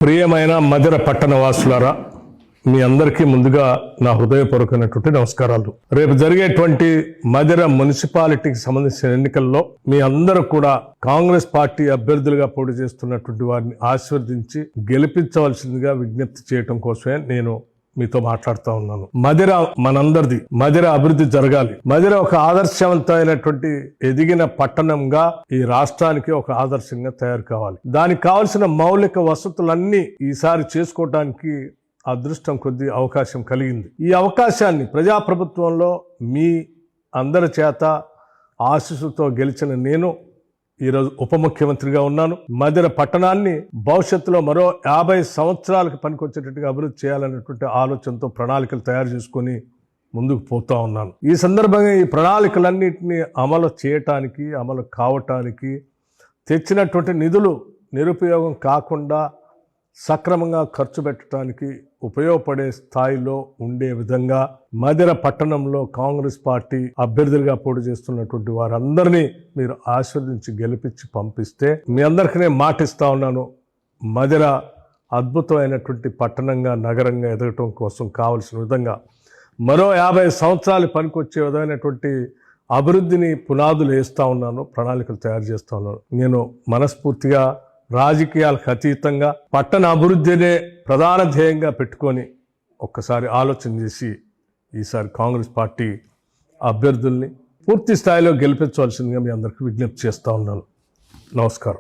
ప్రియమైన మధిర పట్టణ వాసులారా, మీ అందరికీ ముందుగా నా హృదయపూర్వకమైనటువంటి నమస్కారాలు. రేపు జరిగేటువంటి మధిర మున్సిపాలిటీకి సంబంధించిన ఎన్నికల్లో మీ అందరూ కూడా కాంగ్రెస్ పార్టీ అభ్యర్థులుగా పోటీ చేస్తున్నటువంటి వారిని ఆశీర్వదించి గెలిపించవలసిందిగా విజ్ఞప్తి చేయడం కోసమే నేను మీతో మాట్లాడుతూ ఉన్నాను. మధిర మనందరిది. మధిర అభివృద్ధి జరగాలి. మధిర ఒక ఆదర్శవంతమైనటువంటి ఎదిగిన పట్టణంగా ఈ రాష్ట్రానికి ఒక ఆదర్శంగా తయారు కావాలి. దానికి కావలసిన మౌలిక వసతులన్నీ ఈసారి చేసుకోవడానికి అదృష్టం కొద్ది అవకాశం కలిగింది. ఈ అవకాశాన్ని ప్రజాప్రభుత్వంలో మీ అందరి చేత ఆశీస్సుతో గెలిచిన నేను ఈరోజు ఉప ముఖ్యమంత్రిగా ఉన్నాను. మధిర పట్టణాన్ని భవిష్యత్తులో మరో 50 సంవత్సరాలకు పనికొచ్చేటట్టుగా అభివృద్ధి చేయాలనేటువంటి ఆలోచనతో ప్రణాళికలు తయారు చేసుకొని ముందుకు పోతా ఉన్నాను. ఈ సందర్భంగా ఈ ప్రణాళికలన్నింటినీ అమలు చేయటానికి, అమలు కావటానికి తెచ్చినటువంటి నిధులు నిరుపయోగం కాకుండా సక్రమంగా ఖర్చు పెట్టడానికి ఉపయోగపడే స్థాయిలో ఉండే విధంగా మధిర పట్టణంలో కాంగ్రెస్ పార్టీ అభ్యర్థులుగా పోటీ చేస్తున్నటువంటి వారందరినీ మీరు ఆశీర్వదించి గెలిపించి పంపిస్తే మీ అందరికీ నేను మాటిస్తా ఉన్నాను. మధిర అద్భుతమైనటువంటి పట్టణంగా, నగరంగా ఎదగటం కోసం కావలసిన విధంగా మరో 50 సంవత్సరాలు పనికొచ్చే విధమైనటువంటి అభివృద్ధిని పునాదులు వేస్తూ ఉన్నాను, ప్రణాళికలు తయారు చేస్తూ ఉన్నాను. నేను మనస్ఫూర్తిగా రాజకీయాలకు అతీతంగా పట్టణ అభివృద్ధినే ప్రధాన ధ్యేయంగా పెట్టుకొని ఒక్కసారి ఆలోచన చేసి ఈసారి కాంగ్రెస్ పార్టీ అభ్యర్థుల్ని పూర్తి స్థాయిలో గెలిపించవలసిందిగా మీ అందరికీ విజ్ఞప్తి చేస్తూ ఉన్నాను. నమస్కారం.